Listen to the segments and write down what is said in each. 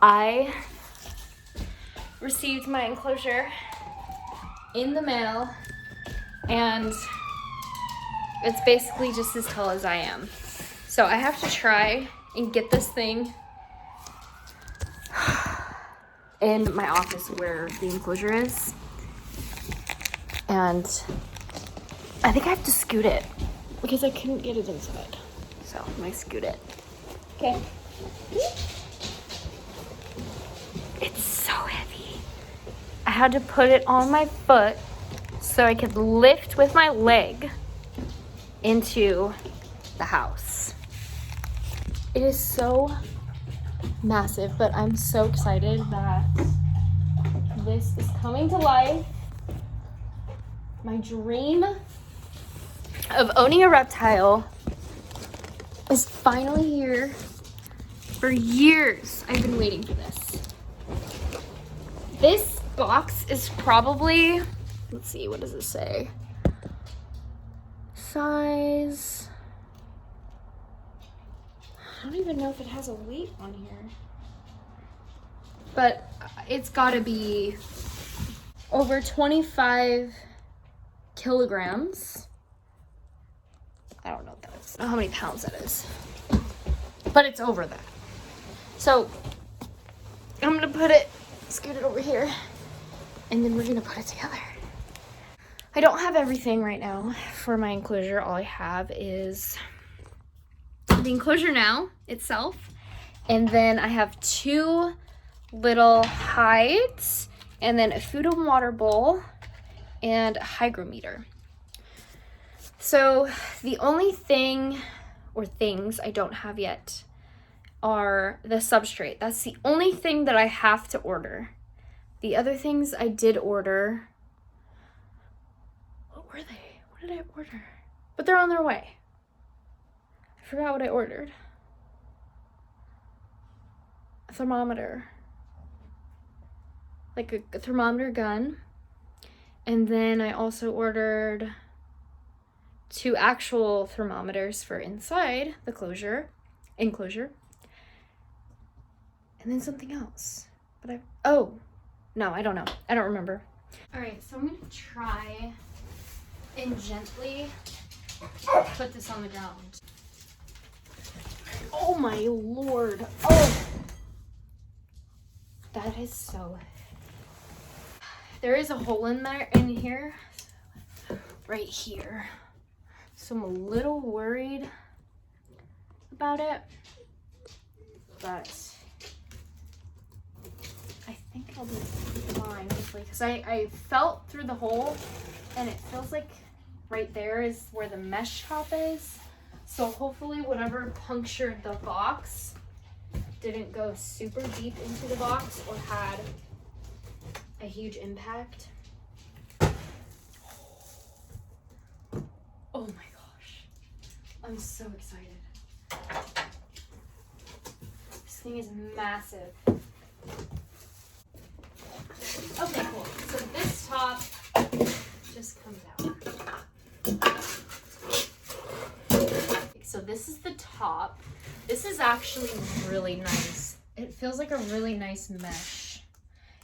I received my enclosure in the mail, and it's basically just as tall as I am. So I have to try and get this thing in my office where the enclosure is. And I think I have to scoot it because I couldn't get it inside. So I'm gonna scoot it. Okay. It's so heavy. I had to put it on my foot so I could lift with my leg into the house. It is so massive, but I'm so excited that this is coming to life. My dream of owning a reptile is finally here. For years, I've been waiting for this. This box is probably, let's see, what does it say? Size. I don't even know if it has a weight on here. But it's gotta be over 25 kilograms. I don't know what that is. I don't know how many pounds that is. But it's over that. So I'm gonna put it, scoot it over here, and then we're gonna put it together. I don't have everything right now for my enclosure. All I have is the enclosure now itself, and then I have 2 little hides, and then a food and water bowl, and a hygrometer. So the only thing or things I don't have yet are the substrate. That's the only thing that I have to order. The other things I did order. What were they? What did I order? But they're on their way. I forgot what I ordered. A thermometer. Like a thermometer gun. And then I also ordered 2 actual thermometers for inside the enclosure. And then something else. But no, I don't know. I don't remember. All right, so I'm gonna try and gently put this on the ground. Oh my Lord. Oh, that is so heavy. There is a hole in here, right here. So I'm a little worried about it, but I think I'll be fine, hopefully, because I felt through the hole, and it feels like right there is where the mesh top is. So hopefully whatever punctured the box didn't go super deep into the box or had a huge impact. Oh my gosh, I'm so excited. This thing is massive. Okay, cool. So this top just comes out. So this is the top. This is actually really nice. It feels like a really nice mesh.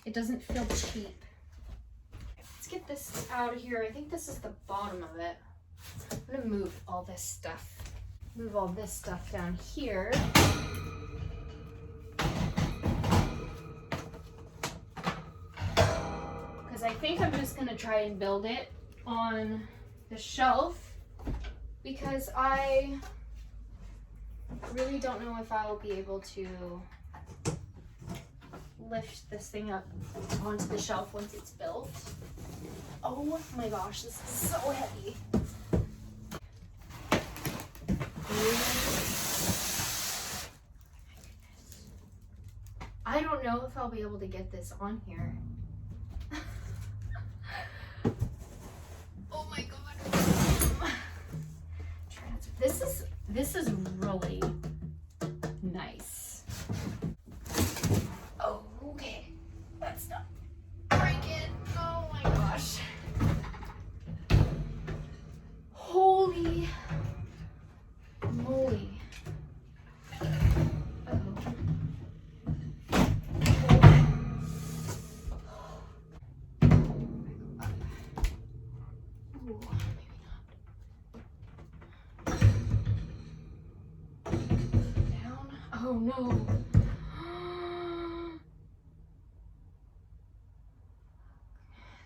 It doesn't feel cheap. Let's get this out of here. I think this is the bottom of it. I'm gonna move all this stuff. Move all this stuff down here. Because I think I'm just gonna try and build it on the shelf, because I really don't know if I will be able to lift this thing up onto the shelf once it's built. Oh my gosh, this is so heavy. I don't know if I'll be able to get this on here. Oh my god. This is really nice. Oh, okay. Let's not break it. Oh my gosh. Holy moly. Uh-oh. no.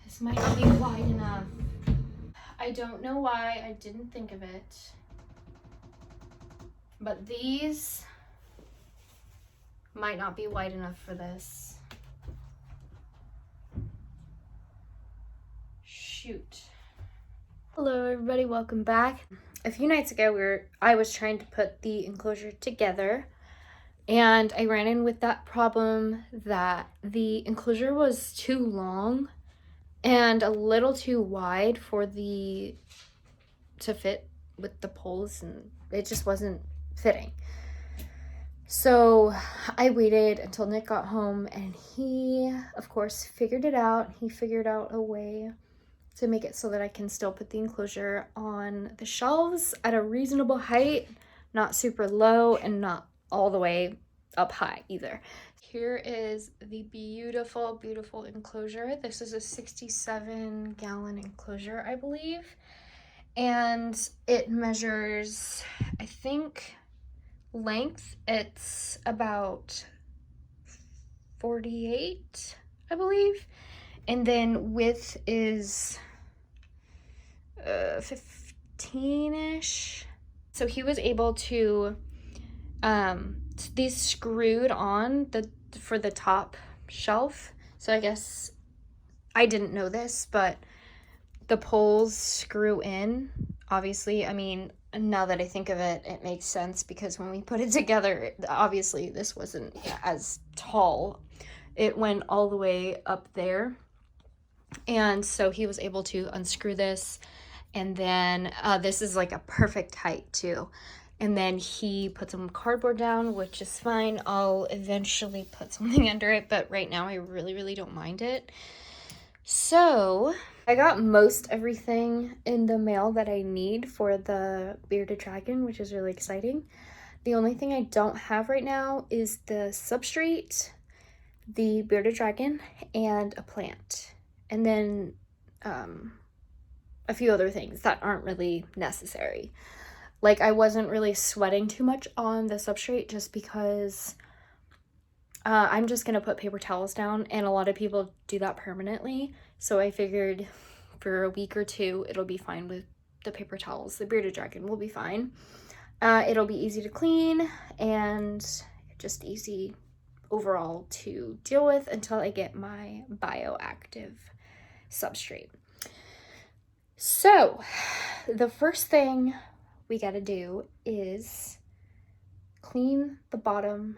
This might not be wide enough. I don't know why I didn't think of it. But these might not be wide enough for this. Shoot. Hello everybody, welcome back. A few nights ago I was trying to put the enclosure together, and I ran in with that problem that the enclosure was too long and a little too wide to fit with the poles, and it just wasn't fitting. So I waited until Nick got home, and he, of course, figured it out. He figured out a way to make it so that I can still put the enclosure on the shelves at a reasonable height, not super low and not all the way up high either. Here is the beautiful, beautiful enclosure. This is a 67-gallon enclosure, I believe. And it measures, I think, length, it's about 48, I believe. And then width is 15-ish. So he was able to, these screwed on for the top shelf. So I guess I didn't know this, but the poles screw in. Obviously, I mean, now that I think of it, it makes sense, because when we put it together, obviously this wasn't as tall. It went all the way up there. And so he was able to unscrew this, and then this is like a perfect height too. And then he put some cardboard down, which is fine. I'll eventually put something under it, but right now I really, really don't mind it. So I got most everything in the mail that I need for the bearded dragon, which is really exciting. The only thing I don't have right now is the substrate, the bearded dragon, and a plant. And then a few other things that aren't really necessary. Like, I wasn't really sweating too much on the substrate just because I'm just gonna put paper towels down, and a lot of people do that permanently. So I figured for a week or two it'll be fine with the paper towels. The bearded dragon will be fine. It'll be easy to clean and just easy overall to deal with until I get my bioactive substrate. So the first thing we gotta do is clean the bottom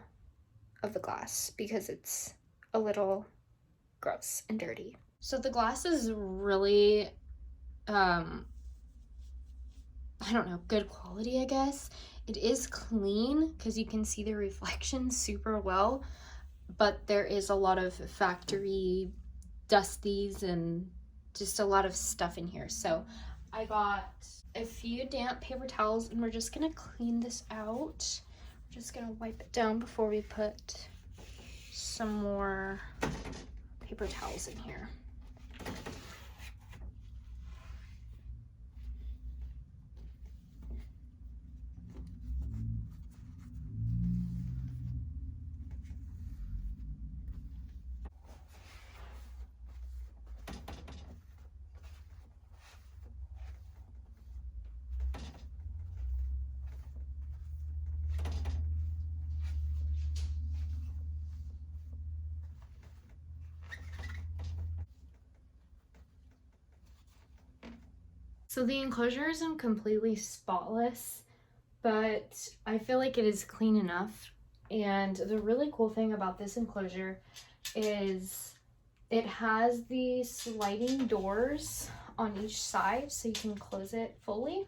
of the glass because it's a little gross and dirty. So the glass is really I don't know, good quality, I guess. It is clean because you can see the reflection super well, but there is a lot of factory dusties and just a lot of stuff in here. So I got a few damp paper towels, and we're just gonna clean this out. We're just gonna wipe it down before we put some more paper towels in here. So the enclosure isn't completely spotless, but I feel like it is clean enough. And the really cool thing about this enclosure is it has these sliding doors on each side, so you can close it fully.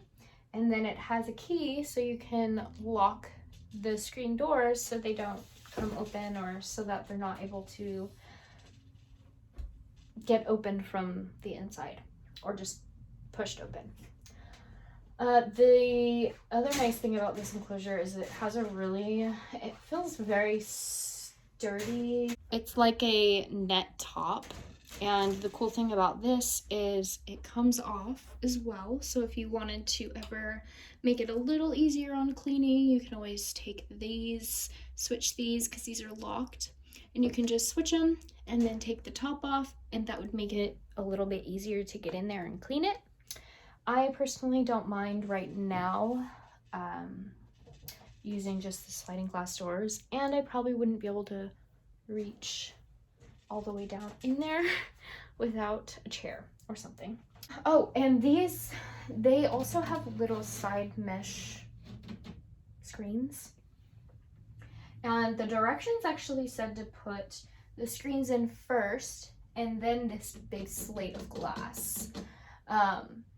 And then it has a key, so you can lock the screen doors so they don't come open, or so that they're not able to get open from the inside or just pushed open. The other nice thing about this enclosure is it has it feels very sturdy. It's like a net top, And the cool thing about this is it comes off as well. So if you wanted to ever make it a little easier on cleaning, you can always take these, switch these, because these are locked, and you can just switch them and then take the top off, and that would make it a little bit easier to get in there and clean it. I personally don't mind right now using just the sliding glass doors, and I probably wouldn't be able to reach all the way down in there without a chair or something. Oh, and these, they also have little side mesh screens. And the directions actually said to put the screens in first and then this big slate of glass.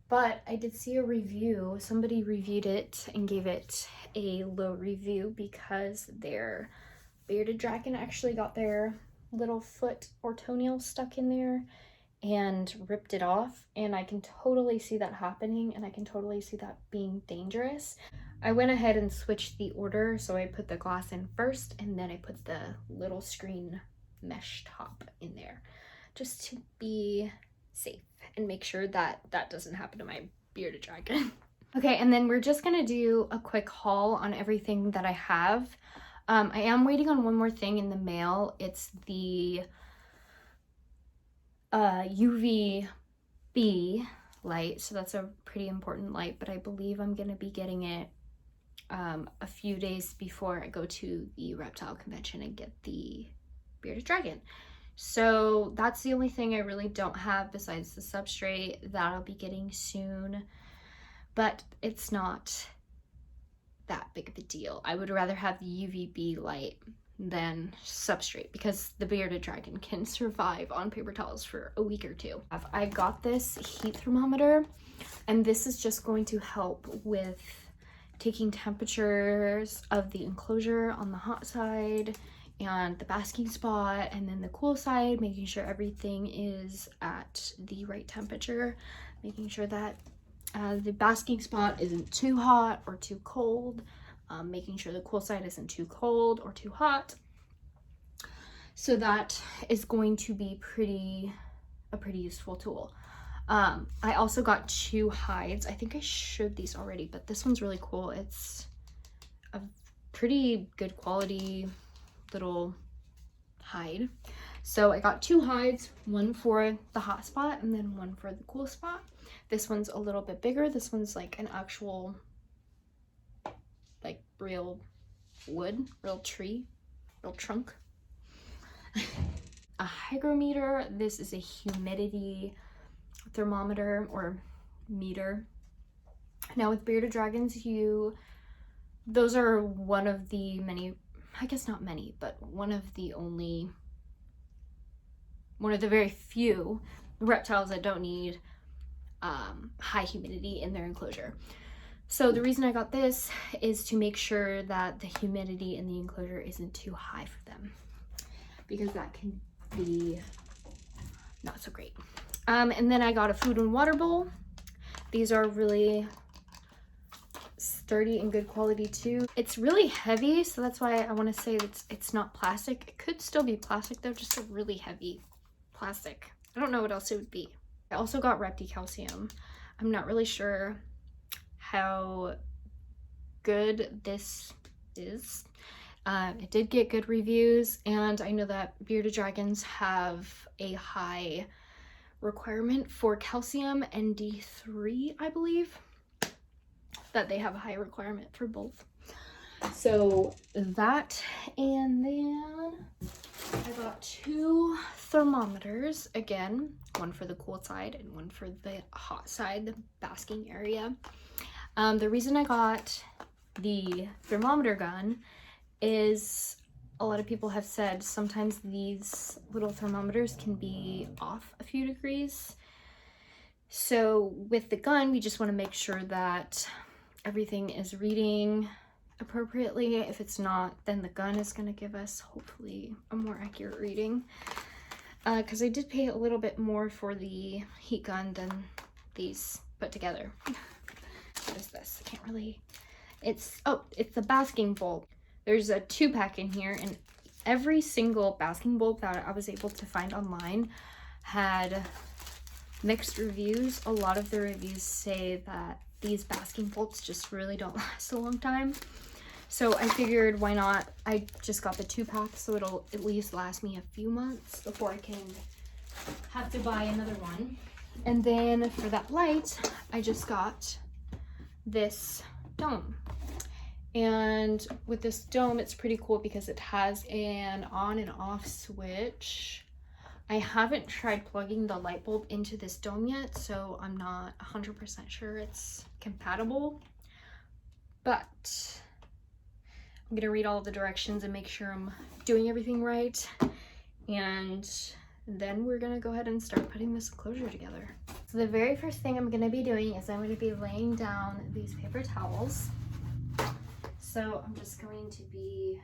But I did see a review. Somebody reviewed it and gave it a low review because their bearded dragon actually got their little foot or toenail stuck in there and ripped it off, and I can totally see that happening, and I can totally see that being dangerous. I went ahead and switched the order, so I put the glass in first and then I put the little screen mesh top in there just to be safe and make sure that that doesn't happen to my bearded dragon. Okay, and then we're just gonna do a quick haul on everything that I have. I am waiting on one more thing in the mail. It's the UVB light, so that's a pretty important light, but I believe I'm gonna be getting it a few days before I go to the reptile convention and get the bearded dragon. So that's the only thing I really don't have besides the substrate that I'll be getting soon, but it's not that big of a deal. I would rather have the UVB light than substrate because the bearded dragon can survive on paper towels for a week or two. I got this heat thermometer, and this is just going to help with taking temperatures of the enclosure on the hot side and the basking spot, and then the cool side, making sure everything is at the right temperature, making sure that the basking spot isn't too hot or too cold, making sure the cool side isn't too cold or too hot. So that is going to be a pretty useful tool. I also got 2 hides. I think I showed these already, but this one's really cool. It's a pretty good quality little hide. So I got 2 hides, one for the hot spot and then one for the cool spot. This one's a little bit bigger. This one's like an actual, like real wood, real tree, real trunk. A hygrometer. This is a humidity thermometer or meter. Now with bearded dragons, those are one of the many, I guess not many, but one of the very few reptiles that don't need high humidity in their enclosure. So the reason I got this is to make sure that the humidity in the enclosure isn't too high for them, because that can be not so great. And then I got a food and water bowl. These are really sturdy and good quality too. It's really heavy, so that's why I want to say it's not plastic. It could still be plastic though, just a really heavy plastic. I don't know what else it would be. I also got reptile calcium. I'm not really sure how good this is. It did get good reviews, and I know that bearded dragons have a high requirement for calcium and D3, I believe, that they have a high requirement for both. So that, and then I got 2 thermometers, again, one for the cool side and one for the hot side, the basking area. The reason I got the thermometer gun is a lot of people have said sometimes these little thermometers can be off a few degrees. So with the gun, we just want to make sure that everything is reading appropriately. If it's not, then the gun is going to give us hopefully a more accurate reading. Because I did pay a little bit more for the heat gun than these put together. What is this? I can't really... It's the basking bulb. There's a 2-pack in here, and every single basking bulb that I was able to find online had mixed reviews. A lot of the reviews say that these basking poults just really don't last a long time. So I figured, why not? I just got the 2-pack, so it'll at least last me a few months before I can have to buy another one. And then for that light, I just got this dome. And with this dome, it's pretty cool because it has an on and off switch. I haven't tried plugging the light bulb into this dome yet, so I'm not 100% sure it's compatible. But I'm gonna read all of the directions and make sure I'm doing everything right. And then we're gonna go ahead and start putting this enclosure together. So the very first thing I'm gonna be doing is I'm gonna be laying down these paper towels. So I'm just going to be,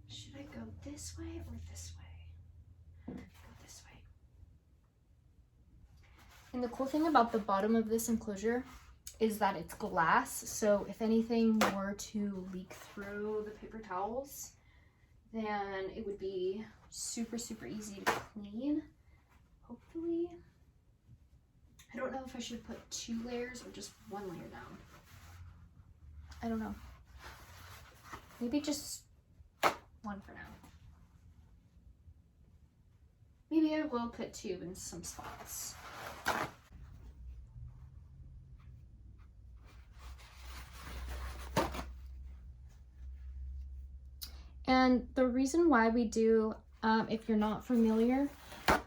should I go this way or this way? Go this way. And the cool thing about the bottom of this enclosure is that it's glass, so if anything were to leak through the paper towels, then it would be super easy to clean, hopefully. I don't know if I should put 2 layers or just 1 layer down. I don't know. Maybe just 1 for now. Maybe I will put 2 in some spots. And the reason why we do, if you're not familiar,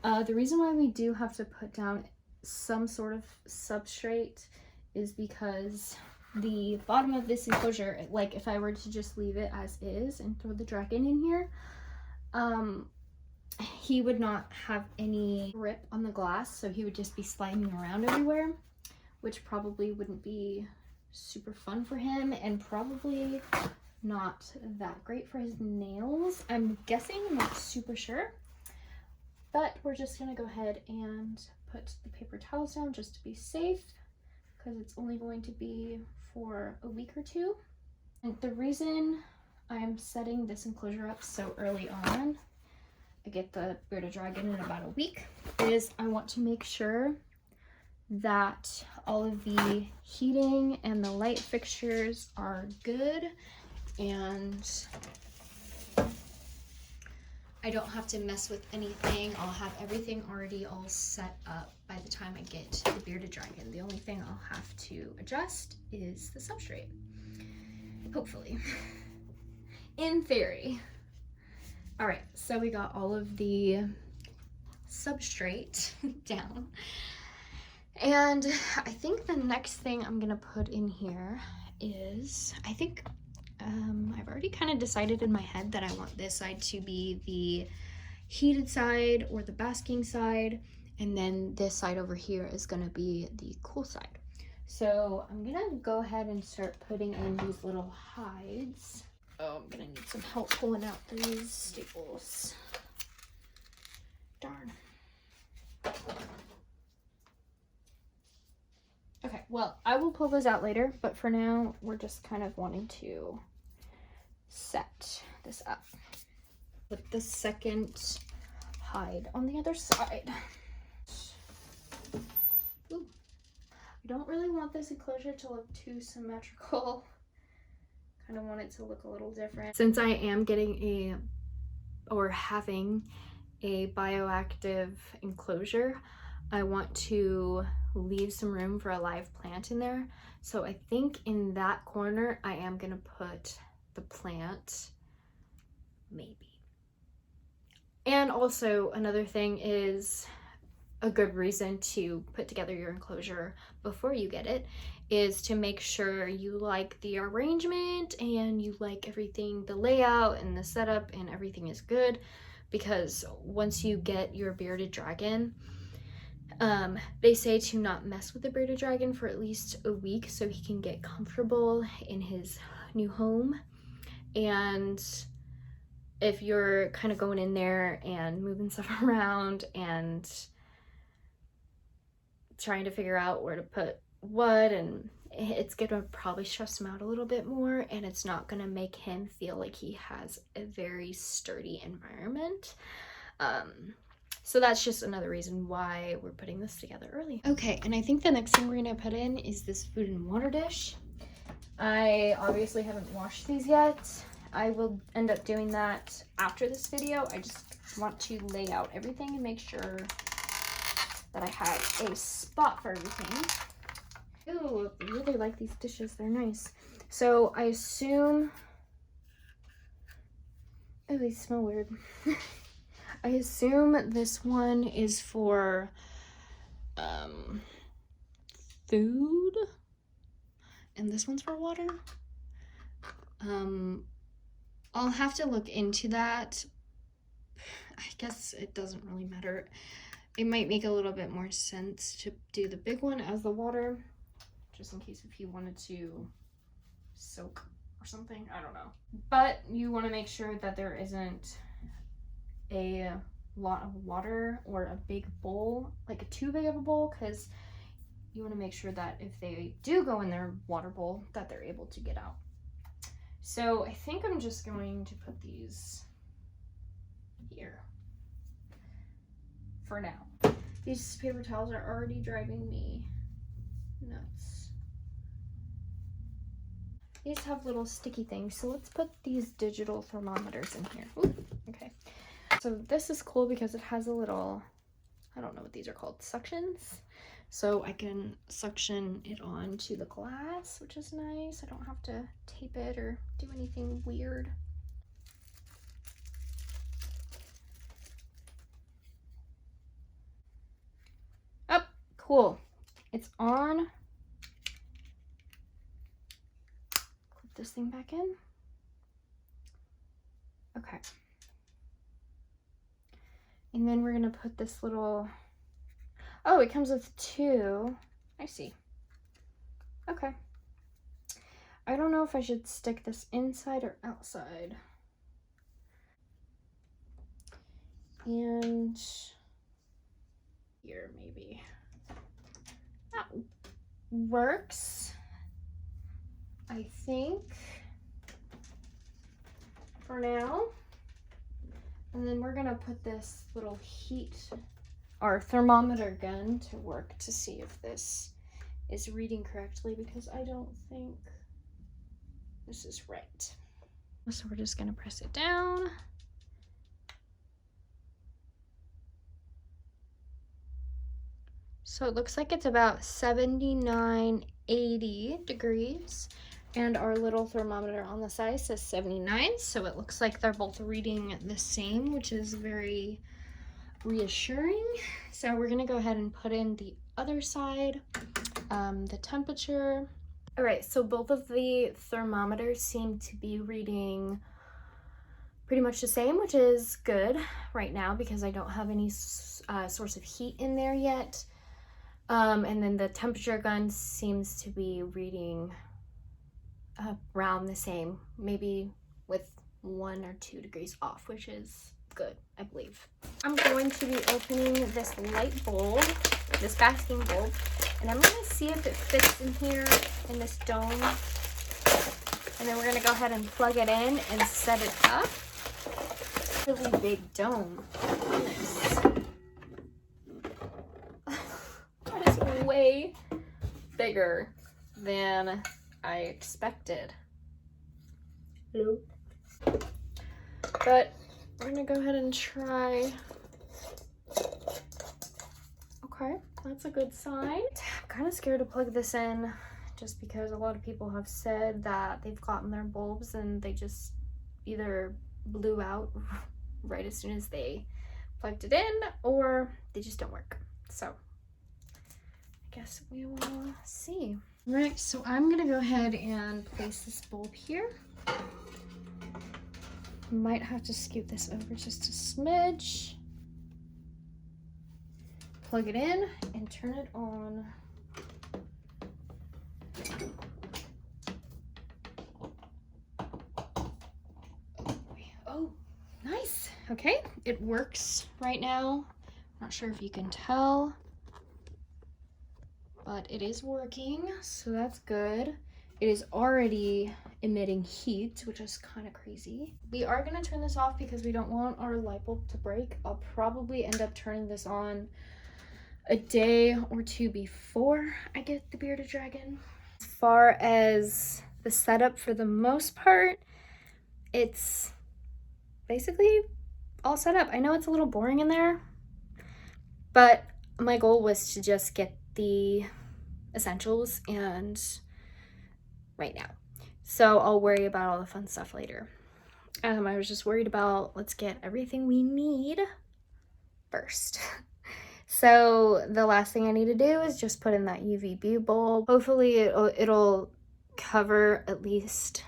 the reason why we do have to put down some sort of substrate is because the bottom of this enclosure, like if I were to just leave it as is and throw the dragon in here, he would not have any grip on the glass, so he would just be sliding around everywhere, which probably wouldn't be super fun for him and probably not that great for his nails. I'm guessing, I'm not super sure, but we're just gonna go ahead and put the paper towels down just to be safe, because it's only going to be for a week or 2. And the reason I'm setting this enclosure up so early on, I get the bearded dragon in about a week, is I want to make sure that all of the heating and the light fixtures are good, and I don't have to mess with anything. I'll have everything already all set up by the time I get the bearded dragon. The only thing I'll have to adjust is the substrate, hopefully. In theory. All right, so we got all of the substrate down. And I think the next thing I'm gonna put in here is, I think I've already kind of decided in my head that I want this side to be the heated side or the basking side, and then this side over here is gonna be the cool side. So I'm gonna go ahead and start putting in these little hides. Oh, I'm gonna need some help pulling out these staples. Darn. Okay, well, I will pull those out later, but for now, we're just kind of wanting to set this up. Put the second hide on the other side. Ooh. I don't really want this enclosure to look too symmetrical. Kind of want it to look a little different. Since I am getting having a bioactive enclosure, I want to leave some room for a live plant in there. So I think in that corner, I am gonna put the plant, maybe. And also another thing is, a good reason to put together your enclosure before you get it is to make sure you like the arrangement and you like everything, the layout and the setup and everything is good, because once you get your bearded dragon, they say to not mess with the bearded dragon for at least a week so he can get comfortable in his new home. And if you're kind of going in there and moving stuff around and trying to figure out where to put what, and it's gonna probably stress him out a little bit more, and it's not gonna make him feel like he has a very sturdy environment. So that's just another reason why we're putting this together early. Okay, and I think the next thing we're gonna put in is this food and water dish. I obviously haven't washed these yet. I will end up doing that after this video. I just want to lay out everything and make sure that I have a spot for everything. Ooh, I really like these dishes. They're nice. So I assume... Oh, they smell weird. I assume this one is for food, and this one's for water. I'll have to look into that. I guess it doesn't really matter. It might make a little bit more sense to do the big one as the water, just in case if you wanted to soak or something. I don't know. But you want to make sure that there isn't a lot of water or a big bowl, like too big of a bowl, because you want to make sure that if they do go in their water bowl that they're able to get out. So I think I'm just going to put these here for now. These paper towels are already driving me nuts. These have little sticky things, so let's put these digital thermometers in here. Ooh, okay. So this is cool because it has a little, I don't know what these are called, suctions. So I can suction it onto the glass, which is nice. I don't have to tape it or do anything weird. Oh, cool. It's on. Clip this thing back in. Okay. And then we're gonna put this little, oh, it comes with two. I see. Okay. I don't know if I should stick this inside or outside. And here, maybe. That works, I think, for now. And then we're gonna put this little heat or thermometer gun to work to see if this is reading correctly, because I don't think this is right. So we're just gonna press it down. So it looks like it's about 79, 80 degrees. And our little thermometer on the side says 79, so it looks like they're both reading the same, which is very reassuring. So we're gonna go ahead and put in the other side, the temperature. All right, so both of the thermometers seem to be reading pretty much the same, which is good right now because I don't have any source of heat in there yet. And then the temperature gun seems to be reading around the same, maybe with 1 or 2 degrees off, which is good, I believe. I'm going to be opening this light bulb, this basking bulb, and I'm going to see if it fits in here in this dome. And then we're going to go ahead and plug it in and set it up. Really big dome. Goodness. That is way bigger than I expected. Hello. But we're gonna go ahead and try. Okay, that's a good sign. I'm kind of scared to plug this in just because a lot of people have said that they've gotten their bulbs and they just either blew out right as soon as they plugged it in, or they just don't work. So I guess we will see. Right, so I'm gonna go ahead and place this bulb here. Might have to scoot this over just a smidge. Plug it in and turn it on. Oh, nice. Okay, it works right now. Not sure if you can tell. but it is working, so that's good. It is already emitting heat, which is kind of crazy. We are gonna turn this off because we don't want our light bulb to break. I'll probably end up turning this on a day or two before I get the bearded dragon. As far as the setup, for the most part, it's basically all set up. I know it's a little boring in there, but my goal was to just get the essentials and right now. So I'll worry about all the fun stuff later. I was just worried about, let's get everything we need first. So the last thing I need to do is just put in that UVB bulb. Hopefully it'll cover at least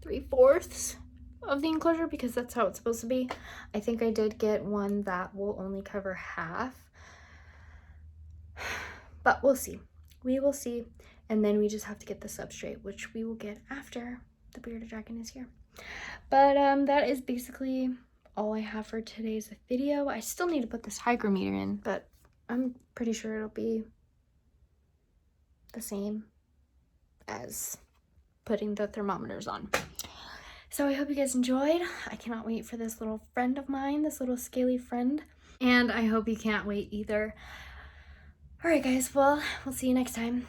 3/4 of the enclosure, because that's how it's supposed to be. I think I did get one that will only cover half, but we'll see. We will see. And then we just have to get the substrate, which we will get after the bearded dragon is here. But that is basically all I have for today's video. I still need to put this hygrometer in, but I'm pretty sure it'll be the same as putting the thermometers on. So I hope you guys enjoyed. I cannot wait for this little friend of mine, this little scaly friend. And I hope you can't wait either. All right, guys, well, we'll see you next time.